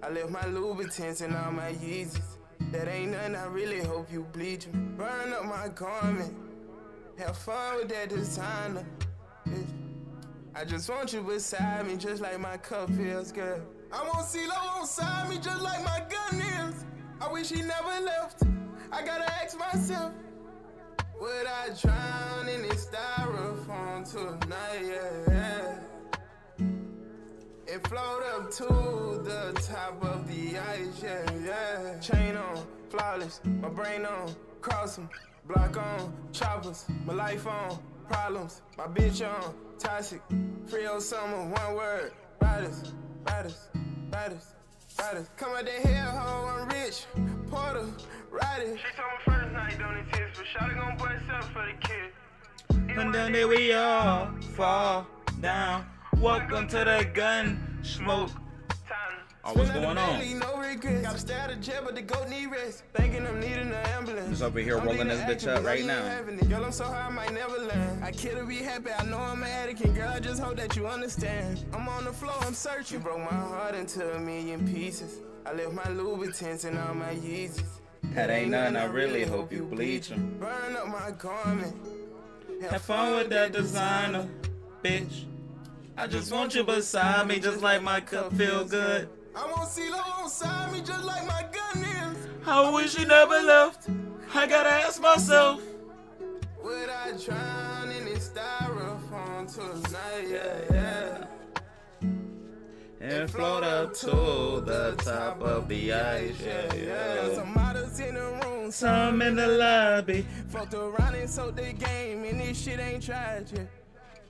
I left my Louboutins and all my Yeezys. That ain't nothing, I really hope you bleed you. Burn up my garment, have fun with that designer. I just want you beside me, just like my cup feels good. I want CeeLo beside me, just like my gun is. I wish he never left. I gotta ask myself, would I drown in this styrofoam tonight? Yeah. And float up to the top of the ice, yeah. Chain on, flawless, my brain on, cross 'em, block on, choppers, my life on, problems, my bitch on, toxic, free old summer, one word, riders, riders, riders, riders. Come out that hellhole, I'm rich, Porter, riding. She told me first night don't exist, but shawty gon' bust up for the kid. And then there we all fall down. Welcome to the gun smoke. Oh, what's going on? No regrets. Gotta stay out of jail, but the goat need rest. Thinking I'm needing an ambulance. Just over here rolling this bitch up right now. Girl, I'm so high I might never learn. I kill to be happy, I know I'm an addict, and girl, I just hope that you understand. I'm on the floor, I'm searching. You broke my heart into a million pieces. I left my Louboutins and all my Yeezys. That ain't nothing, I really hope you bleed them. Burn up my garment. Have fun with that designer, bitch. I just want you beside me, just like my cup feel good. I want CeeLo beside me, just like my gun is. I wish you never left. I gotta ask myself, would I drown in this styrofoam tonight? Yeah. And float up to the top of the ice, yeah. Some models in the room, some in the lobby. Fucked around and sold the game, and this shit ain't tried yet.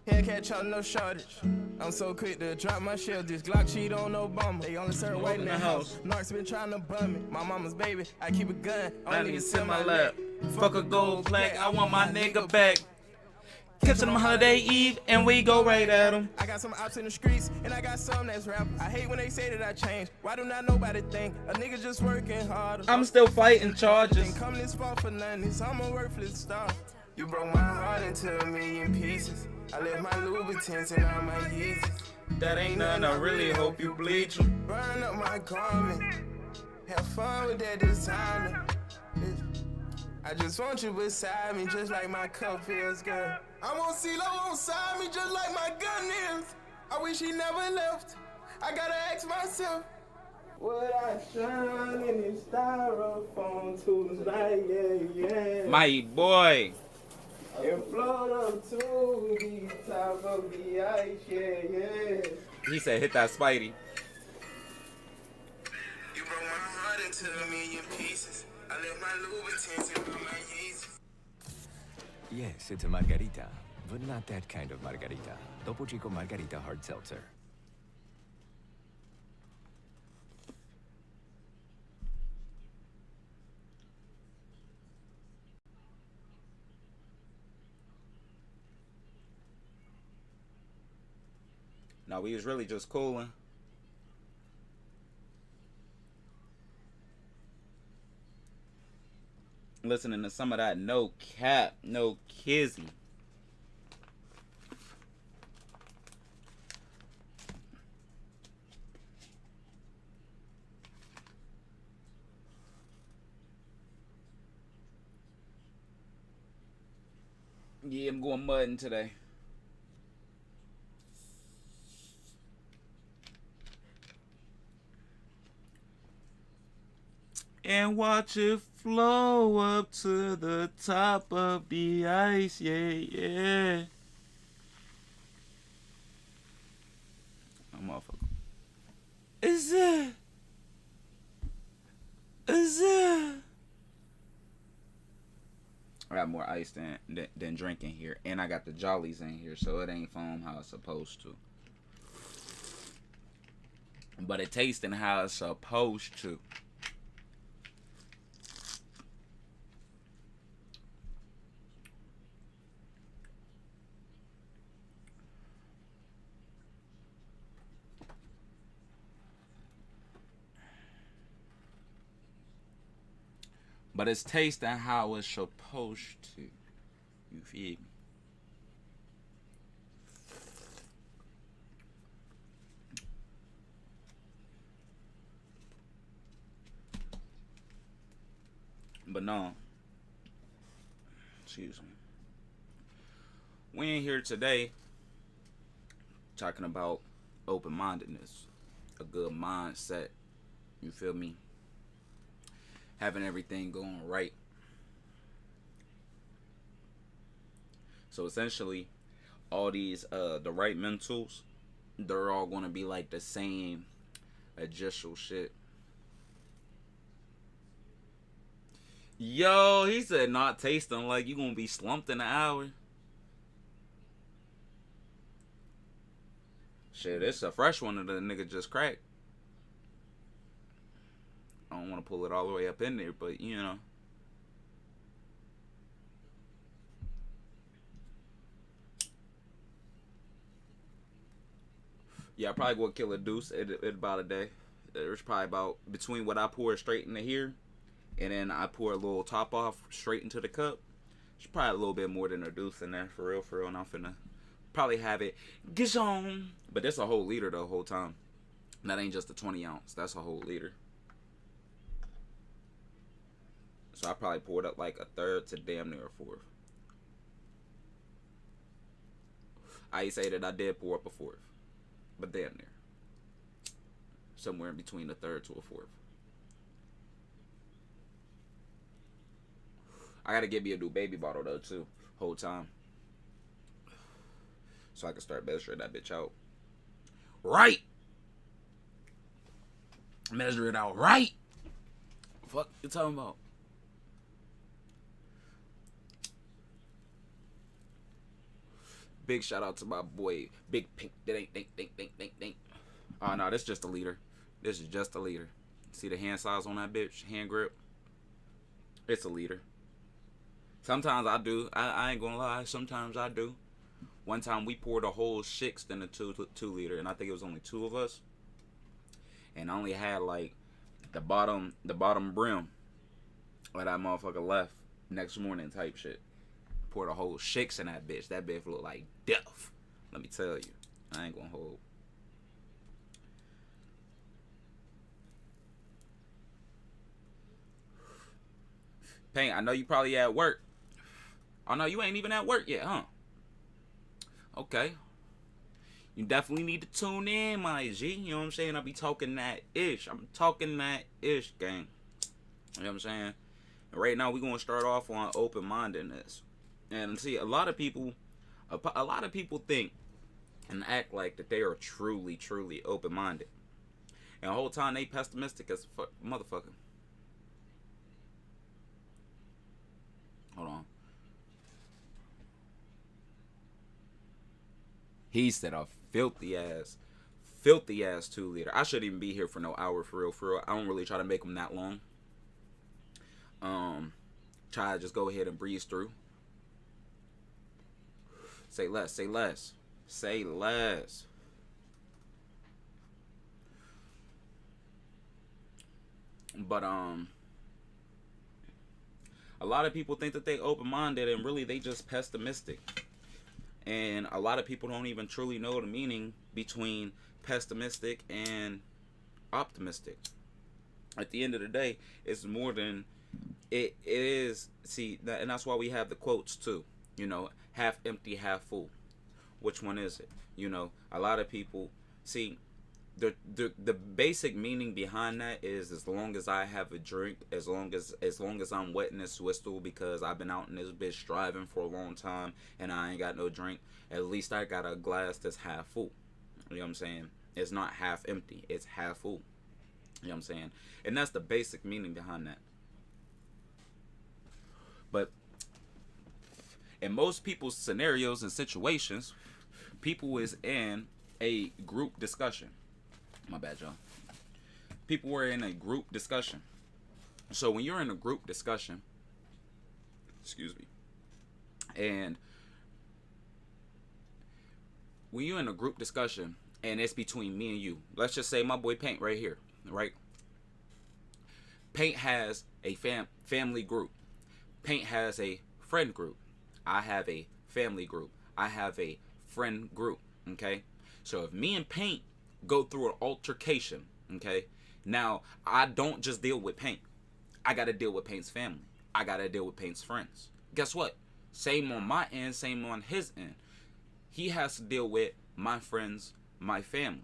Hellcat y'all no shortage. I'm so quick to drop my shell. This Glock cheat on Obama. They only serve white in the house. Narcs been trying to bum me. My mama's baby, I keep a gun. I need to sit my lap. Fuck a gold plaque, I want my nigga back. Catch him holiday eve and we go right at him. I got some ops in the streets and I got some that's rap. I hate when they say that I changed. Why do not nobody think a nigga just working harder? I'm still fighting charges. Didn't come this far for nothing, so I'm a worthless star. You broke my heart into a million pieces. I left my Louboutins and all my Yeezys. That ain't nothing, I really hope you bleed them. Burn up my garment, have fun with that designer. I just want you beside me, just like my cup feels good. I want CeeLo beside me, just like my gun is. I wish he never left. I gotta ask myself, would I drown in this styrofoam tonight? Yeah. My boy. And float up to the top of the ice, yeah. He said, hit that Spidey. You broke my heart into a million pieces. I left my Louboutins and all my Yeezys. Yes, it's a margarita, but not that kind of margarita. Topo Chico Margarita Hard Seltzer. No, we was really just cooling. Listening to some of that no cap, no kizzy. Yeah, I'm going mudding today. And watch it flow up to the top of the ice, yeah. I'm motherfucker. Is it? I got more ice than drinking here. And I got the Jollies in here, so it ain't foam how it's supposed to. But it tasting how it's supposed to. But it's tasting how it's supposed to. You feel me? But no. Excuse me. We ain't here today talking about open-mindedness, a good mindset. You feel me? Having everything going right. So essentially, all these the right mentals, they're all gonna be like the same adjustable shit. Yo, he said not tasting like you gonna be slumped in an hour. Shit, it's a fresh one that the nigga just cracked. I don't want to pull it all the way up in there, but you know. Yeah, I probably would kill a deuce at about a day. There's probably about between what I pour straight into here, and then I pour a little top off straight into the cup. There's probably a little bit more than a deuce in there, for real, and I'm finna probably have it gizon. But that's a whole liter the whole time. That ain't just a 20 ounce. That's a whole liter. So I probably poured up like a third to damn near a fourth. I say that I did pour up a fourth, but damn near. Somewhere in between a third to a fourth. I gotta get me a new baby bottle though too, whole time. So I can start measuring that bitch out. Right! Measure it out right! Fuck you talking about? Big shout out to my boy, Big Pink. Dink. Oh no, this is just a liter. This is just a liter. See the hand size on that bitch? Hand grip? It's a liter. Sometimes I do. I ain't gonna lie. Sometimes I do. One time we poured a whole sixth in a two liter, and I think it was only two of us. And I only had like the bottom brim of that motherfucker left next morning type shit. Poured a whole six in that bitch. That bitch looked like death. Let me tell you. I ain't gonna hold. Pain, I know you probably at work. Oh no, you ain't even at work yet, huh? Okay. You definitely need to tune in, my G. You know what I'm saying? I be talking that ish. I'm talking that ish, gang. You know what I'm saying? And right now, we're going to start off on open-mindedness. And see, a lot of people think and act like that they are truly, truly open-minded. And the whole time, they pessimistic as motherfucker. Hold on. He said a filthy ass 2 liter. I shouldn't even be here for no hour, for real. I don't really try to make them that long. Try to just go ahead and breeze through. Say less. But a lot of people think that they open-minded, and really they just pessimistic. And a lot of people don't even truly know the meaning between pessimistic and optimistic. At the end of the day, it's more than it is. See, and that's why we have the quotes too. You know, half empty, half full. Which one is it? You know, a lot of people see the basic meaning behind that is, as long as I have a drink, as long as I'm wetting this whistle, because I've been out in this bitch driving for a long time and I ain't got no drink, at least I got a glass that's half full. You know what I'm saying? It's not half empty, it's half full. You know what I'm saying? And that's the basic meaning behind that. But in most people's scenarios and situations, people is in a group discussion. My bad, y'all. People were in a group discussion. So when you're in a group discussion, excuse me, and when you're in a group discussion and it's between me and you, let's just say my boy Paint right here, right? Paint has a family group. Paint has a friend group. I have a family group. I have a friend group, okay? So if me and Paint go through an altercation, okay? Now, I don't just deal with Paint. I got to deal with Paint's family. I gotta deal with Paint's friends. Guess what? Same on my end, same on his end. He has to deal with my friends, my family.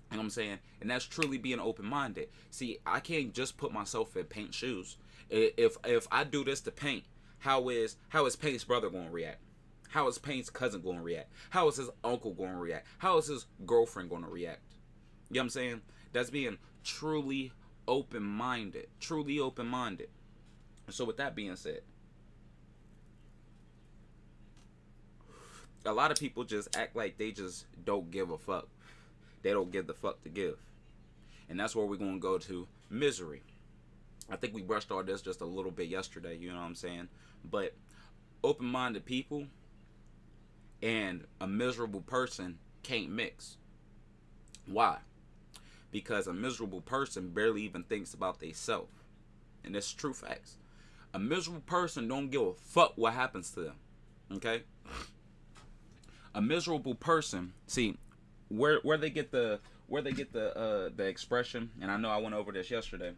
You know what I'm saying? And that's truly being open-minded. See, I can't just put myself in Paint's shoes. If I do this to Paint, how is Paint's brother going to react? How is Paint's cousin going to react? How is his uncle going to react? How is his girlfriend going to react? You know what I'm saying? That's being truly open-minded. Truly open-minded. So with that being said, a lot of people just act like they just don't give a fuck. They don't give the fuck to give. And that's where we're going to go to misery. I think we brushed all this just a little bit yesterday, you know what I'm saying? But open-minded people and a miserable person can't mix. Why? Because a miserable person barely even thinks about themselves. And that's true facts. A miserable person don't give a fuck what happens to them. Okay? A miserable person, see, where they get the expression, and I know I went over this yesterday,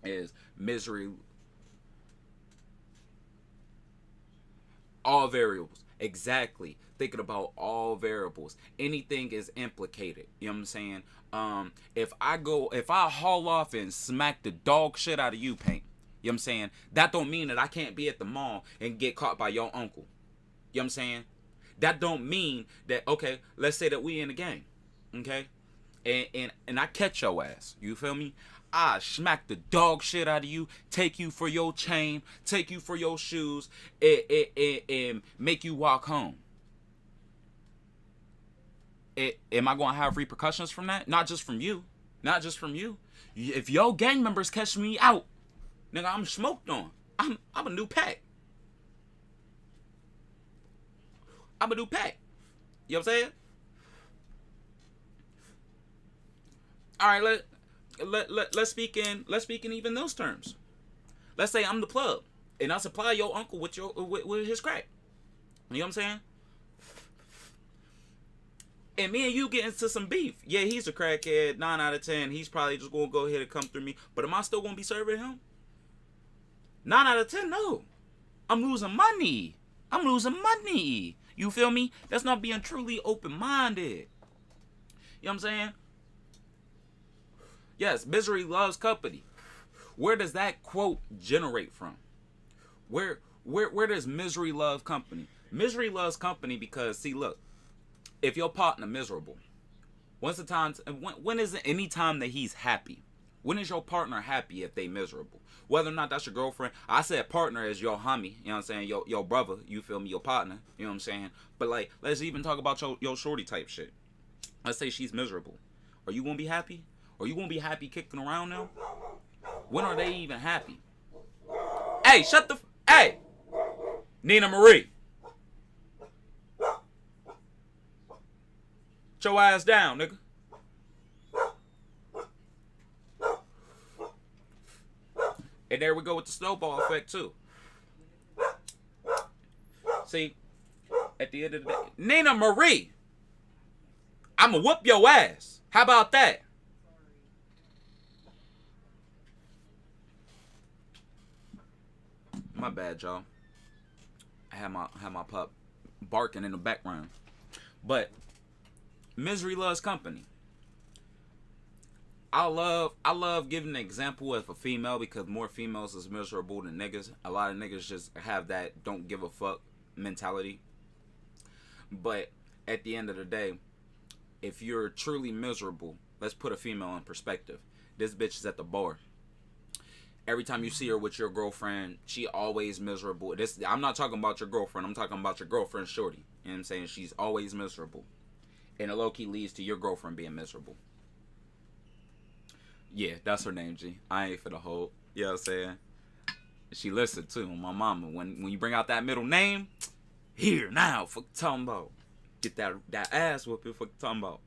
is misery. All variables. Exactly. Thinking about all variables. Anything is implicated. You know what I'm saying? If I haul off and smack the dog shit out of you, Paint, you know what I'm saying? That don't mean that I can't be at the mall and get caught by your uncle. You know what I'm saying? That don't mean that, okay, let's say that we in a game, okay? And I catch your ass, you feel me? I smack the dog shit out of you, take you for your chain, take you for your shoes, and make you walk home. Am I going to have repercussions from that? Not just from you. Not just from you. If your gang members catch me out, nigga, I'm smoked on. I'm a new pack. I'm a new pack. You know what I'm saying? All right, let's speak in even those terms. Let's say I'm the plug, and I supply your uncle with his crack. You know what I'm saying? And me and you get into some beef. Yeah, he's a crackhead. 9 out of 10. He's probably just gonna go ahead and come through me. But am I still gonna be serving him? 9 out of 10, no. I'm losing money. I'm losing money. You feel me? That's not being truly open-minded. You know what I'm saying? Yes, misery loves company. Where does that quote generate from? Where does misery love company? Misery loves company because, see, look, if your partner miserable, when is it any time that he's happy? When is your partner happy if they miserable? Whether or not that's your girlfriend. I said partner is your homie. You know what I'm saying? Your brother. You feel me? Your partner. You know what I'm saying? But like, let's even talk about your shorty type shit. Let's say she's miserable. Are you going to be happy? Are you going to be happy kicking around now? When are they even happy? Hey, shut the... Hey! Nina Marie. Get your ass down, nigga. And there we go with the snowball effect, too. See, at the end of the day, Nina Marie, I'ma whoop your ass. How about that? My bad, y'all. I had my pup barking in the background. But misery loves company. I love giving an example of a female because more females is miserable than niggas. A lot of niggas just have that don't give a fuck mentality. But at the end of the day, if you're truly miserable, let's put a female in perspective. This bitch is at the bar. Every time you see her with your girlfriend, she always miserable. I'm not talking about your girlfriend. I'm talking about your girlfriend shorty. You know what I'm saying? She's always miserable. And it low-key leads to your girlfriend being miserable. Yeah, that's her name, G. I ain't for the whole. You know what I'm saying? She listened too, my mama. When you bring out that middle name, here, now, fuck talking about. Get that ass whooping, fuck talking about.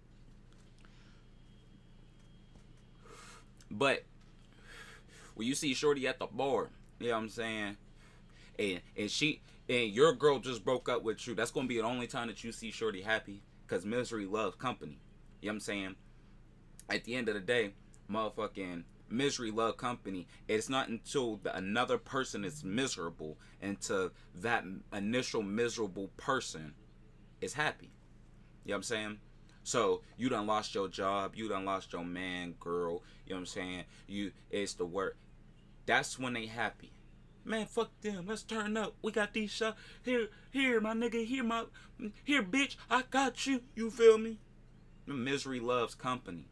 But when you see shorty at the bar, you know what I'm saying? And your girl just broke up with you, that's gonna be the only time that you see shorty happy. Because misery loves company. You know what I'm saying? At the end of the day, motherfucking misery love company. It's not until another person is miserable until that initial miserable person is happy. You know what I'm saying? So you done lost your job, you done lost your man, girl, you know what I'm saying? It's the work. That's when they happy. Man, fuck them. Let's turn up. We got these shots. Here, my nigga. Here, bitch. I got you. You feel me? Misery loves company.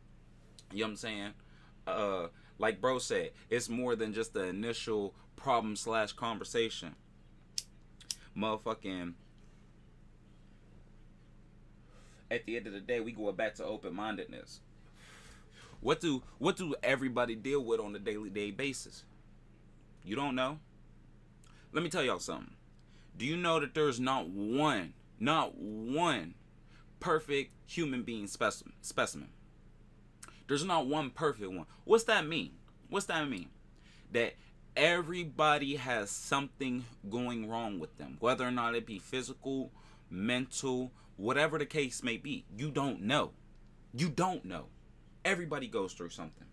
You know what I'm saying? Like bro said, it's more than just the initial problem / conversation. Motherfucking. At the end of the day, we go back to open-mindedness. What do everybody deal with on a daily basis? You don't know? Let me tell y'all something. Do you know that there's not one perfect human being specimen? There's not one perfect one. What's that mean? That everybody has something going wrong with them. Whether or not it be physical, mental, whatever the case may be. You don't know. Everybody goes through something.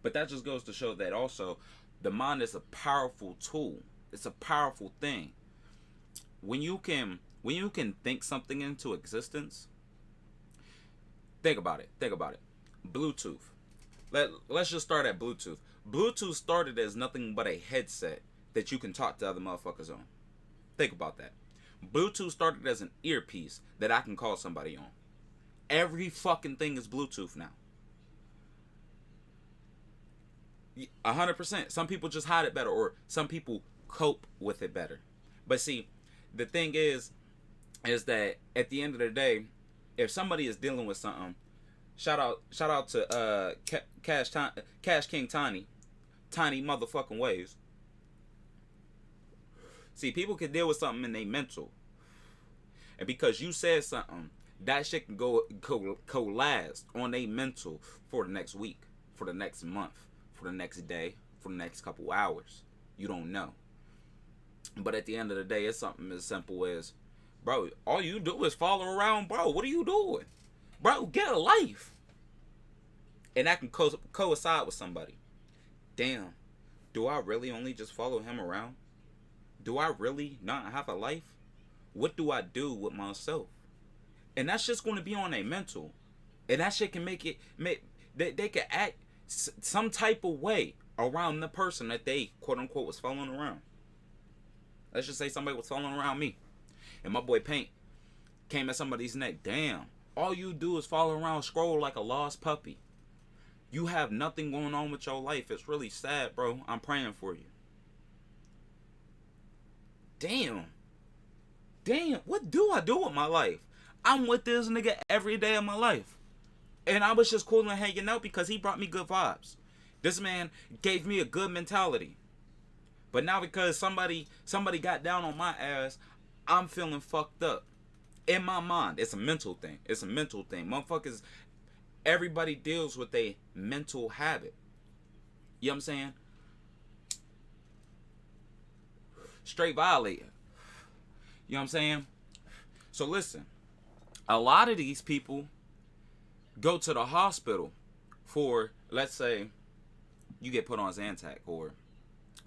But that just goes to show that also the mind is a powerful tool. It's a powerful thing. When you can think something into existence, think about it. Bluetooth. Let's just start at Bluetooth. Bluetooth started as nothing but a headset that you can talk to other motherfuckers on. Think about that. Bluetooth started as an earpiece that I can call somebody on. Every fucking thing is Bluetooth now. 100%. Some people just hide it better, or some people cope with it better. But see, the thing is that at the end of the day, if somebody is dealing with something, shout out to Cash King Tiny motherfucking ways. See, people can deal with something in their mental, and because you said something, that shit can go last on their mental for the next week, for the next month, for the next day, for the next couple hours. You don't know. But at the end of the day, it's something as simple as, bro, all you do is follow around, bro. What are you doing? Bro, get a life. And that can coincide with somebody. Damn, do I really only just follow him around? Do I really not have a life? What do I do with myself? And that's just going to be on a mental. And that shit can make they can act some type of way around the person that they quote unquote was following around. Let's just say somebody was following around me, and my boy Paint came at somebody's neck. Damn, all you do is follow around, scroll like a lost puppy. You have nothing going on with your life. It's really sad, bro. I'm praying for you. Damn, what do I do with my life? I'm with this nigga every day of my life. And I was just cool and hanging out because he brought me good vibes. This man gave me a good mentality. But now because somebody got down on my ass, I'm feeling fucked up. In my mind, it's a mental thing. Motherfuckers, everybody deals with a mental habit. You know what I'm saying? Straight violator. You know what I'm saying? So listen, a lot of these people go to the hospital for, let's say, you get put on Zantac, or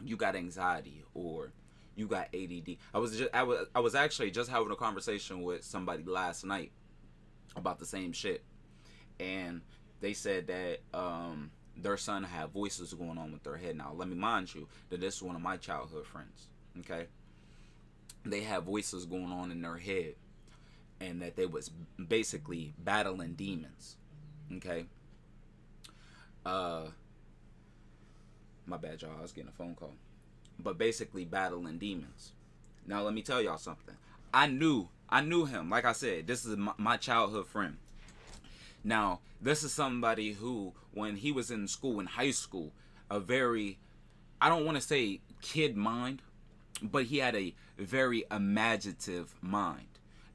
you got anxiety, or you got ADD. I was actually just having a conversation with somebody last night about the same shit, and they said that their son had voices going on with their head. Now, let me mind you that this is one of my childhood friends. Okay, they had voices going on in their head, and that they was basically battling demons. Okay. My bad, y'all. I was getting a phone call. But basically battling demons. Now let me tell y'all something. I knew him. Like I said, this is my childhood friend. Now, this is somebody who, when he was in school, in high school, a very, I don't want to say kid mind, but he had a very imaginative mind.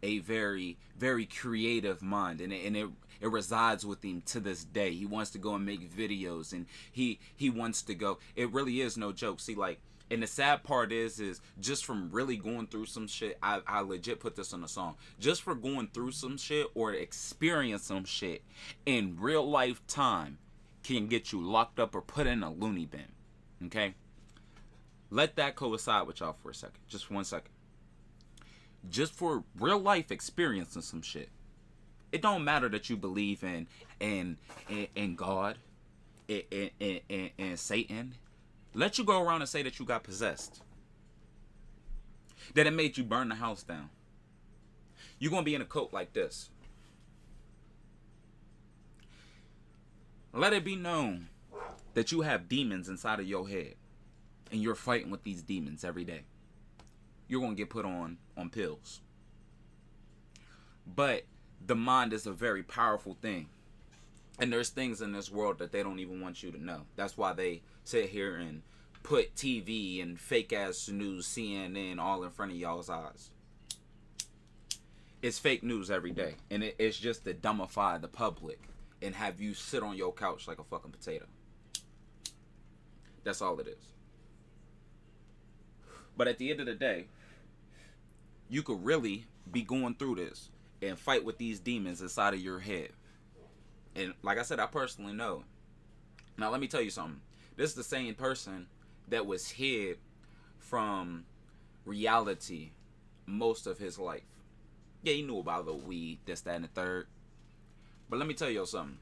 A very, very creative mind. And it resides with him to this day. He wants to go and make videos, and he wants to go. It really is no joke. See, like, and the sad part is just from really going through some shit, I legit put this on a song. Just for going through some shit or experience some shit in real life time, can get you locked up or put in a loony bin. Okay? Let that coincide with y'all for a second. Just 1 second. Just for real life experiencing some shit. It don't matter that you believe in God and Satan. Let you go around and say that you got possessed. That it made you burn the house down. You're going to be in a cult like this. Let it be known that you have demons inside of your head. And you're fighting with these demons every day. You're going to get put on pills. But the mind is a very powerful thing. And there's things in this world that they don't even want you to know. That's why they sit here and put TV and fake ass news, CNN, all in front of y'all's eyes. It's fake news every day. And it's just to dumbify the public and have you sit on your couch like a fucking potato. That's all it is. But at the end of the day, you could really be going through this and fight with these demons inside of your head. And like I said, I personally know. Now let me tell you something. This is the same person that was hid from reality most of his life. Yeah, he knew about the weed, this, that, and the third. But let me tell you something.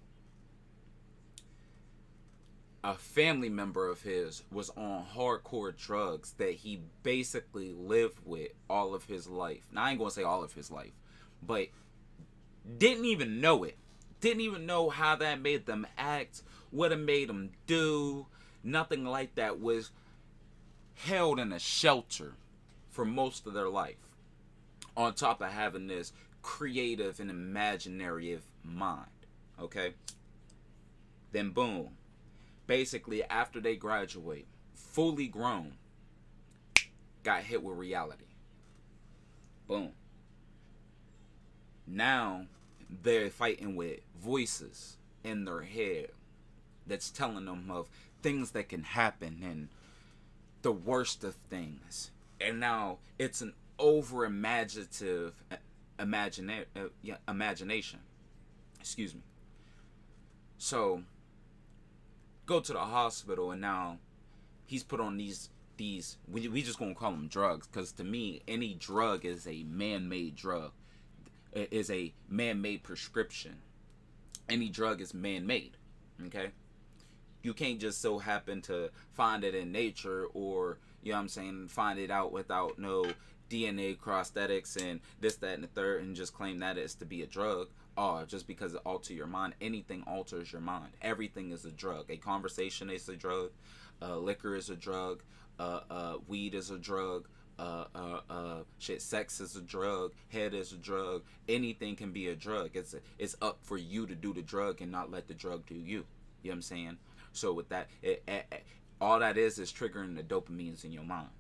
A family member of his was on hardcore drugs that he basically lived with all of his life. Now, I ain't going to say all of his life, but didn't even know it. Didn't even know how that made them act, what it made them do. Nothing like that. Was held in a shelter for most of their life. On top of having this creative and imaginative mind. Okay? Then boom. Basically, after they graduate, fully grown, got hit with reality. Boom. Now, they're fighting with voices in their head that's telling them of things that can happen and the worst of things. And now, it's an over-imaginative imagination. Excuse me. So, go to the hospital and now he's put on these we just gonna call them drugs, because to me any drug is a man-made drug. It is a man-made prescription. Any drug is man-made. Okay, you can't just so happen to find it in nature, or you know what I'm saying, find it out without no DNA prosthetics and this, that, and the third, and just claim that it's to be a drug. Just because it alters your mind. Anything alters your mind. Everything is a drug. A conversation is a drug. Liquor is a drug. Weed is a drug. Sex is a drug. Head is a drug. Anything can be a drug. It's up for you to do the drug and not let the drug do you. You know what I'm saying? So with that, all that is triggering the dopamines in your mind.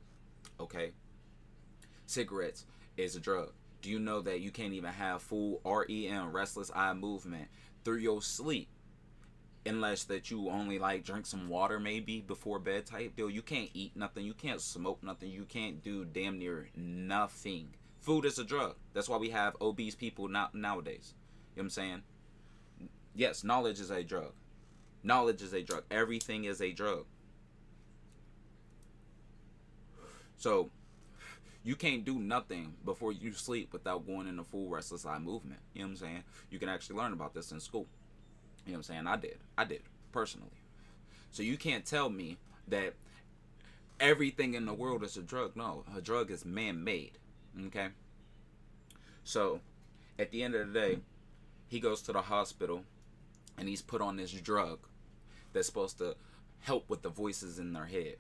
Okay? Cigarettes is a drug. Do you know that you can't even have full REM, restless eye movement, through your sleep unless that you only like drink some water maybe before bed type deal? You can't eat nothing. You can't smoke nothing. You can't do damn near nothing. Food is a drug. That's why we have obese people nowadays. You know what I'm saying? Yes, knowledge is a drug. Knowledge is a drug. Everything is a drug. So you can't do nothing before you sleep without going into full restless eye movement. You know what I'm saying? You can actually learn about this in school. You know what I'm saying? I did, personally. So you can't tell me that everything in the world is a drug. No, a drug is man-made. Okay? So, at the end of the day, he goes to the hospital and he's put on this drug that's supposed to help with the voices in their head.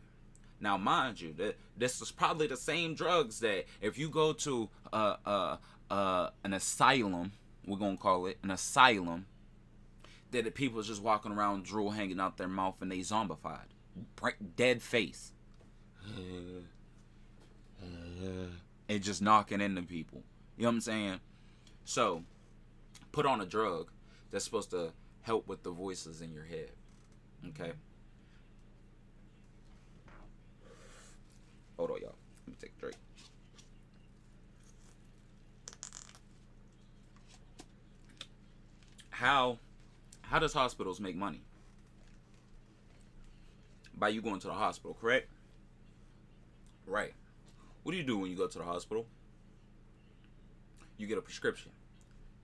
Now, mind you, this is probably the same drugs that if you go to an asylum, we're going to call it an asylum, that the people just walking around, drool hanging out their mouth, and they zombified. Dead face. And just knocking into people. You know what I'm saying? So, put on a drug that's supposed to help with the voices in your head. Okay? Hold on, y'all. Let me take a drink. How does hospitals make money? by you going to the hospital, correct? Right. What do you do when you go to the hospital? You get a prescription.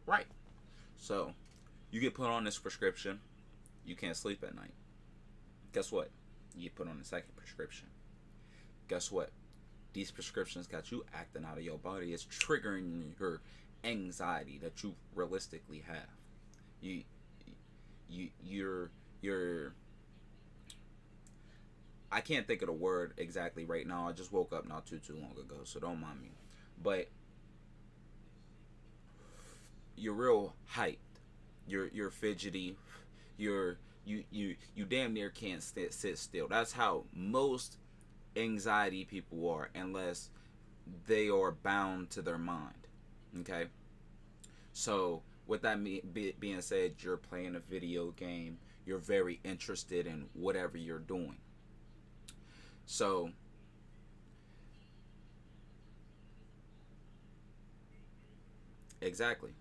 Right. So, you get put on this prescription. You can't sleep at night. Guess what? You get put on a second prescription. Guess what? These prescriptions got you acting out of your body. It's triggering your anxiety that you realistically have. You're I can't think of the word exactly right now. I just woke up not too long ago, so don't mind me. But you're real hyped. You're fidgety. You damn near can't sit still. That's how most anxiety people are, unless they are bound to their mind. Okay? So, with that being said, you're playing a video game. You're very interested in whatever you're doing. So, exactly.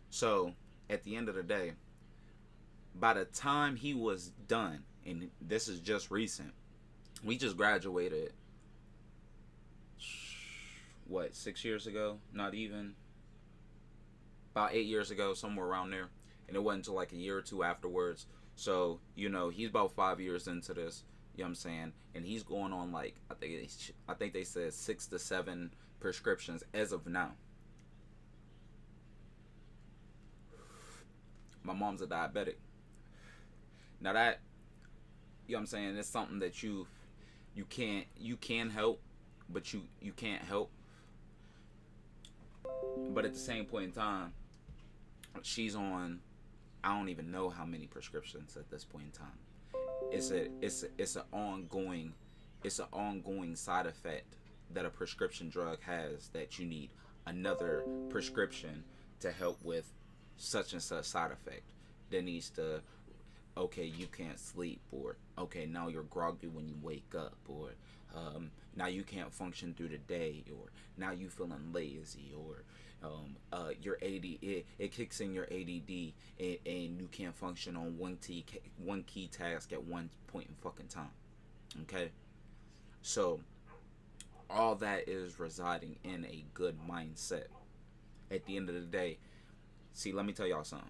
So, at the end of the day, by the time he was done, and this is just recent, we just graduated, what, 6 years ago? Not even. About 8 years ago, somewhere around there. And it wasn't until like a year or two afterwards. So, he's about 5 years into this. You know what I'm saying? And he's going on like, I think they said 6 to 7 prescriptions as of now. My mom's a diabetic. Now that, you know what I'm saying, it's something that you can help, but you can't help. But at the same point in time, she's on, I don't even know how many prescriptions at this point in time. It's an ongoing side effect that a prescription drug has, that you need another prescription to help with such and such side effect. That needs to, okay, you can't sleep, or okay, now you're groggy when you wake up, or now you can't function through the day, or now you feeling lazy, or your AD, it kicks in your ADD, and you can't function on one key task at one point in fucking time. Okay, so all that is residing in a good mindset. At the end of the day, see, let me tell y'all something.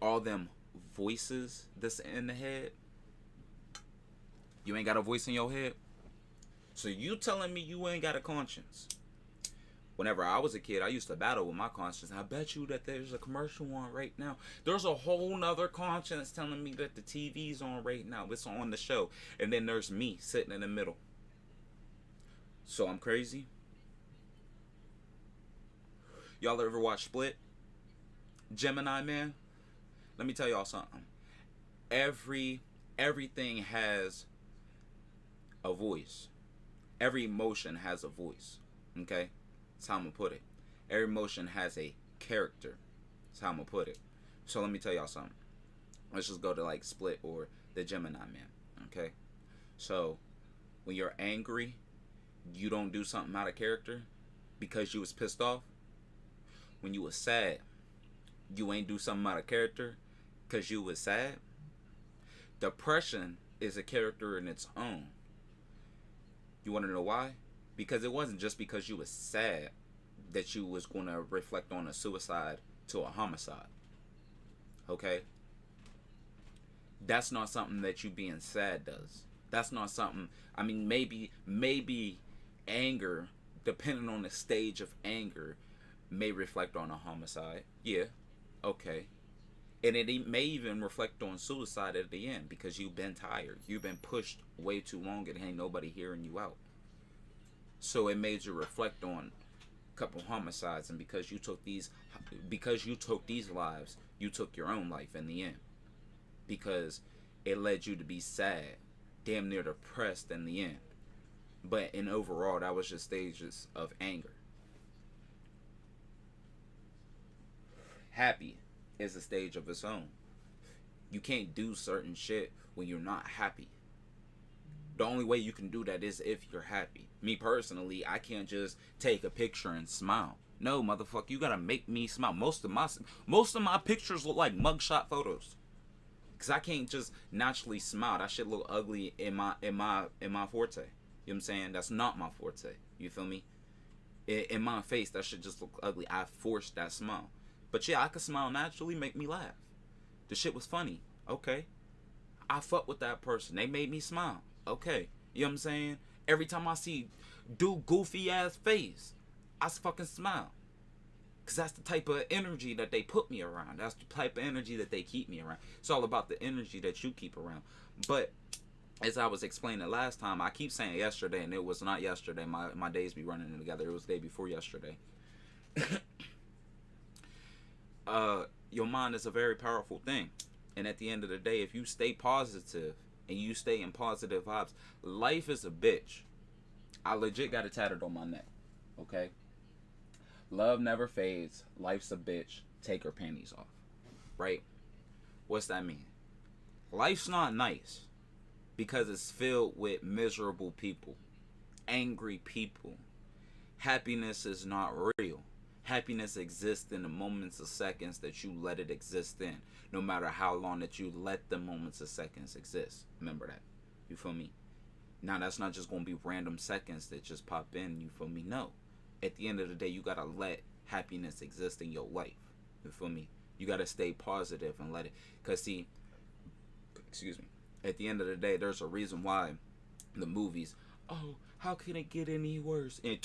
All them voices that's in the head, you ain't got a voice in your head. So you telling me you ain't got a conscience? Whenever I was a kid, I used to battle with my conscience. I bet you that there's a commercial on right now. There's a whole nother conscience telling me that the TV's on right now. It's on the show. And then there's me sitting in the middle. So I'm crazy? Y'all ever watch Split? Gemini Man? Let me tell y'all something. Everything has a voice. Every emotion has a voice. Okay? That's how I'm going to put it. Every emotion has a character. That's how I'm going to put it. So let me tell y'all something. Let's just go to like Split or the Gemini Man. Okay? So when you're angry, you don't do something out of character because you was pissed off. When you was sad, you ain't do something out of character because you was sad. Depression is a character in its own. You want to know why? Because it wasn't just because you was sad that you was going to reflect on a suicide to a homicide. Okay? That's not something that you being sad does. That's not something, I mean, maybe anger, depending on the stage of anger, may reflect on a homicide. Yeah. Okay. And it may even reflect on suicide at the end because you've been tired. You've been pushed way too long and ain't nobody hearing you out. So it made you reflect on a couple homicides, and because you took these lives, you took your own life in the end. Because it led you to be sad, damn near depressed in the end. But in overall, that was just stages of anger. Happy is a stage of its own. You can't do certain shit when you're not happy. The only way you can do that is if you're happy. Me personally, I can't just take a picture and smile. No, motherfucker, you gotta make me smile. Most of my pictures look like mugshot photos. Cause I can't just naturally smile. That shit look ugly in my forte. You know what I'm saying? That's not my forte. You feel me? In my face, that shit just look ugly. I forced that smile. But yeah, I could smile naturally, make me laugh. The shit was funny. Okay. I fuck with that person. They made me smile. Okay. You know what I'm saying? Every time I see dude goofy ass face, I fucking smile. Because that's the type of energy that they put me around. That's the type of energy that they keep me around. It's all about the energy that you keep around. But as I was explaining last time, I keep saying yesterday, and it was not yesterday. My days be running together. It was the day before yesterday. Your mind is a very powerful thing. And at the end of the day, if you stay positive and you stay in positive vibes, life is a bitch. I legit got it tatted on my neck. Okay? Love never fades. Life's a bitch. Take her panties off. Right? What's that mean? Life's not nice because it's filled with miserable people, angry people. Happiness is not real. Happiness exists in the moments of seconds that you let it exist in. No matter how long that you let the moments of seconds exist. Remember that. You feel me? Now that's not just going to be random seconds that just pop in. You feel me? No. At the end of the day, you gotta let happiness exist in your life. You feel me? You gotta stay positive and let it. Cause see, excuse me. At the end of the day, there's a reason why the movies. Oh, how can it get any worse? And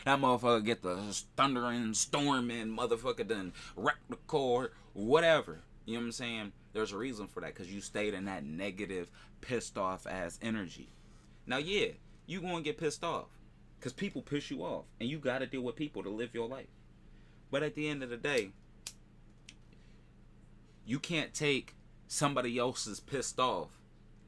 that motherfucker get the thunder and storm and motherfucker done wreck the car, whatever. You know what I'm saying? There's a reason for that. Cause you stayed in that negative, pissed off ass energy. Now, yeah, you gonna get pissed off. Because people piss you off. And you got to deal with people to live your life. But at the end of the day, you can't take somebody else's pissed off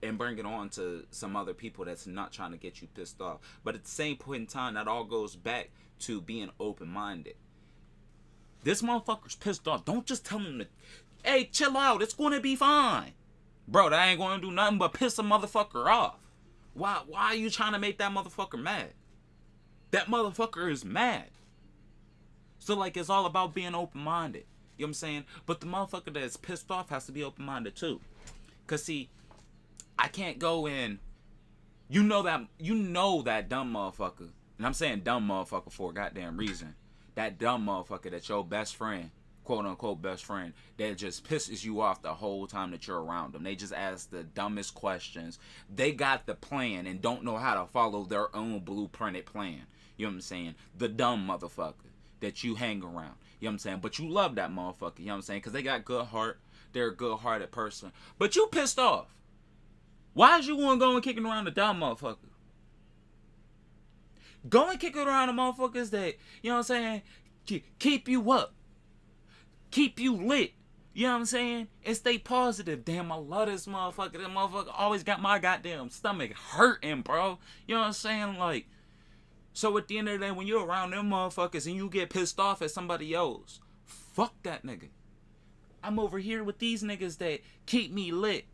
and bring it on to some other people that's not trying to get you pissed off. But at the same point in time, that all goes back to being open-minded. This motherfucker's pissed off. Don't just tell him to, hey, chill out. It's going to be fine. Bro, that ain't going to do nothing but piss a motherfucker off. Why are you trying to make that motherfucker mad? That motherfucker is mad. So, like, it's all about being open-minded. You know what I'm saying? But the motherfucker that's pissed off has to be open-minded, too. Because, see, I can't go in. You know that dumb motherfucker. And I'm saying dumb motherfucker for a goddamn reason. That dumb motherfucker that's your best friend, quote-unquote best friend, that just pisses you off the whole time that you're around them. They just ask the dumbest questions. They got the plan and don't know how to follow their own blueprinted plan. You know what I'm saying? The dumb motherfucker that you hang around. You know what I'm saying? But you love that motherfucker. You know what I'm saying? Because they got good heart. They're a good-hearted person. But you pissed off. Why is you going to go and kicking around the dumb motherfucker? Go and kick around the motherfuckers that, you know what I'm saying, keep you up. Keep you lit. You know what I'm saying? And stay positive. Damn, I love this motherfucker. This motherfucker always got my goddamn stomach hurting, bro. You know what I'm saying? Like, so at the end of the day, when you're around them motherfuckers and you get pissed off at somebody else, fuck that nigga. I'm over here with these niggas that keep me lit,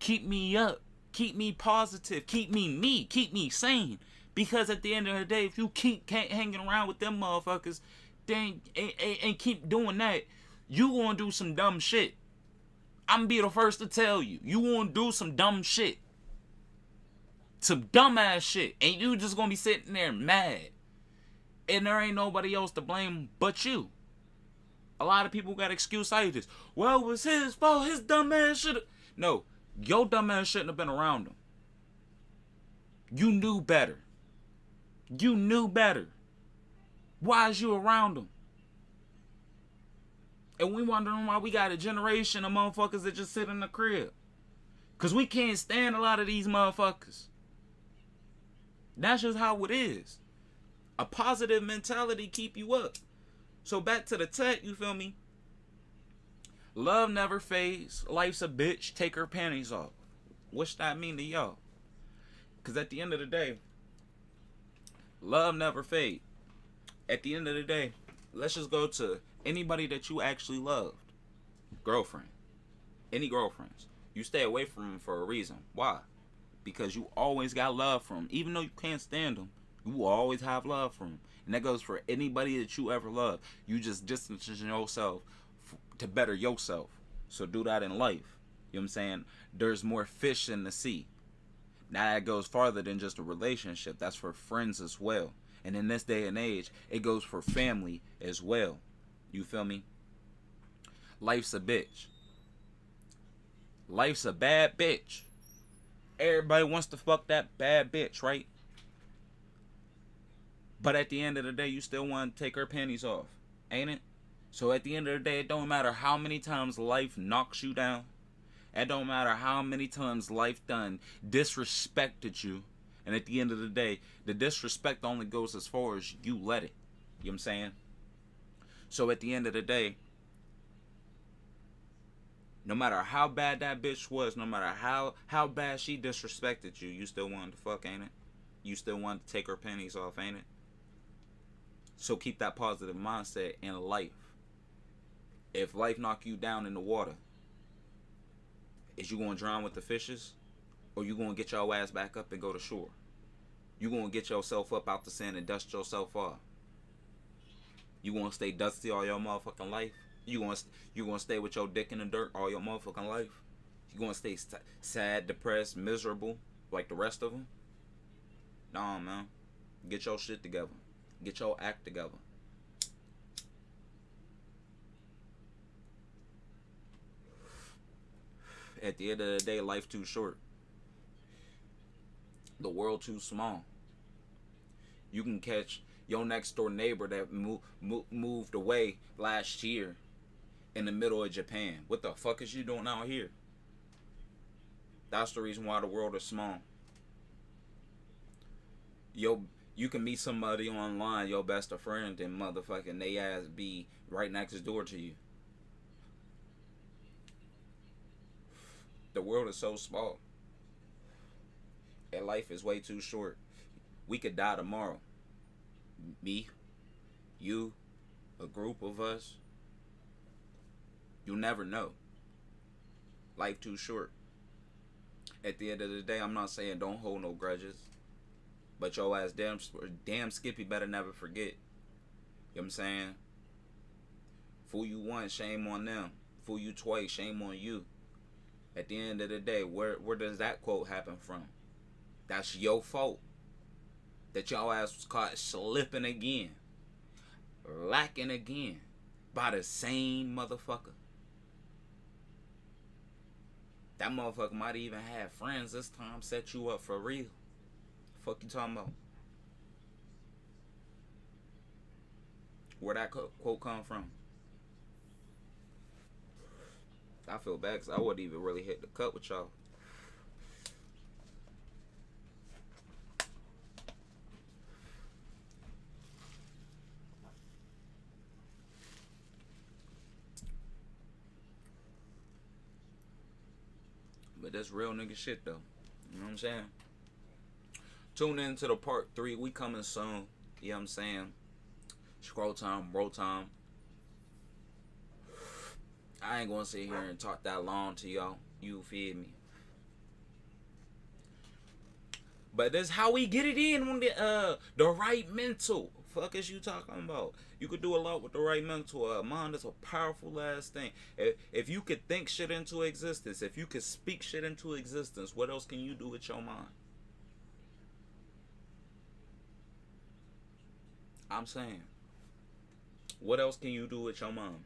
keep me up, keep me positive, keep me sane. Because at the end of the day, if you keep hanging around with them motherfuckers, then and keep doing that, you gonna do some dumb shit. I'm gonna be the first to tell you. You gonna do some dumb shit. Some dumbass shit. And you just gonna be sitting there mad. And there ain't nobody else to blame but you. A lot of people got excuses. Well, it was his fault. His dumb ass should've. No, your dumb ass shouldn't have been around him. You knew better. You knew better. Why is you around him? And we wondering why we got a generation of motherfuckers that just sit in the crib. Because we can't stand a lot of these motherfuckers. That's just how it is. A positive mentality keep you up. So back to the tech, you feel me? Love never fades. Life's a bitch. Take her panties off. What's that mean to y'all? Because at the end of the day, love never fades. At the end of the day, let's just go to anybody that you actually loved. Girlfriend. Any girlfriends. You stay away from them for a reason. Why? Because you always got love for them. Even though you can't stand them, you will always have love for them. And that goes for anybody that you ever love. You just distance yourself to better yourself. So do that in life. You know what I'm saying? There's more fish in the sea. Now that goes farther than just a relationship. That's for friends as well. And in this day and age, it goes for family as well. You feel me? Life's a bitch. Life's a bad bitch. Everybody wants to fuck that bad bitch, right? But at the end of the day, you still want to take her panties off, ain't it? So at the end of the day, it don't matter how many times life knocks you down. It don't matter how many times life done disrespected you. And at the end of the day, the disrespect only goes as far as you let it. You know what I'm saying? So at the end of the day, no matter how bad that bitch was, no matter how bad she disrespected you, you still wanted to fuck, ain't it? You still wanted to take her panties off, ain't it? So keep that positive mindset in life. If life knock you down in the water, is you going to drown with the fishes? Or you going to get your ass back up and go to shore? You going to get yourself up out the sand and dust yourself off? You going to stay dusty all your motherfucking life? You going to stay with your dick in the dirt all your motherfucking life? You going to stay sad, depressed, miserable like the rest of them? Nah, man. Get your shit together. Get your act together. At the end of the day, life too short. The world too small. You can catch your next door neighbor that moved away last year in the middle of Japan. What the fuck is you doing out here? That's the reason why the world is small. You can meet somebody online, your best of friend, and motherfucking they ass be right next door to you. The world is so small. And life is way too short. We could die tomorrow. Me, you, a group of us. You never know. Life too short. At the end of the day, I'm not saying don't hold no grudges. But your ass damn Skippy better never forget. You know what I'm saying? Fool you once, shame on them. Fool you twice, shame on you. At the end of the day, where does that quote happen from? That's your fault. That your ass was caught slipping again. Lacking again. By the same motherfucker. That motherfucker might even have friends this time set you up for real. Fuck you talking about? Where that quote come from? I feel bad because I wouldn't even really hit the cut with y'all. But that's real nigga shit though. You know what I'm saying? Tune in to the part 3. We coming soon. You know what I'm saying? Scroll time, roll time. I ain't gonna sit here and talk that long to y'all. You feel me? But that's how we get it in on the right mental. Fuck is you talking about? You could do a lot with the right mental. Mind is a powerful ass thing. If you could think shit into existence, if you could speak shit into existence, what else can you do with your mind? I'm saying, what else can you do with your mind?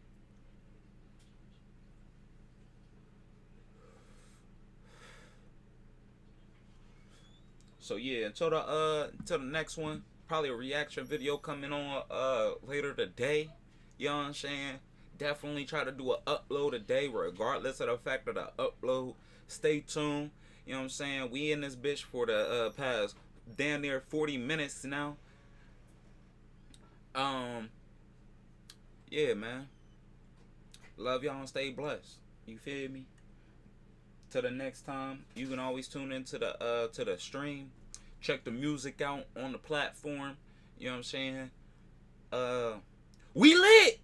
So yeah, until the next one, probably a reaction video coming on later today. You know what I'm saying? Definitely try to do an upload today, regardless of the fact of the upload. Stay tuned. You know what I'm saying? We in this bitch for the past damn near 40 minutes now. Yeah, man. Love y'all and stay blessed. You feel me? Till the next time, you can always tune into the stream. Check the music out on the platform. You know what I'm saying? We lit!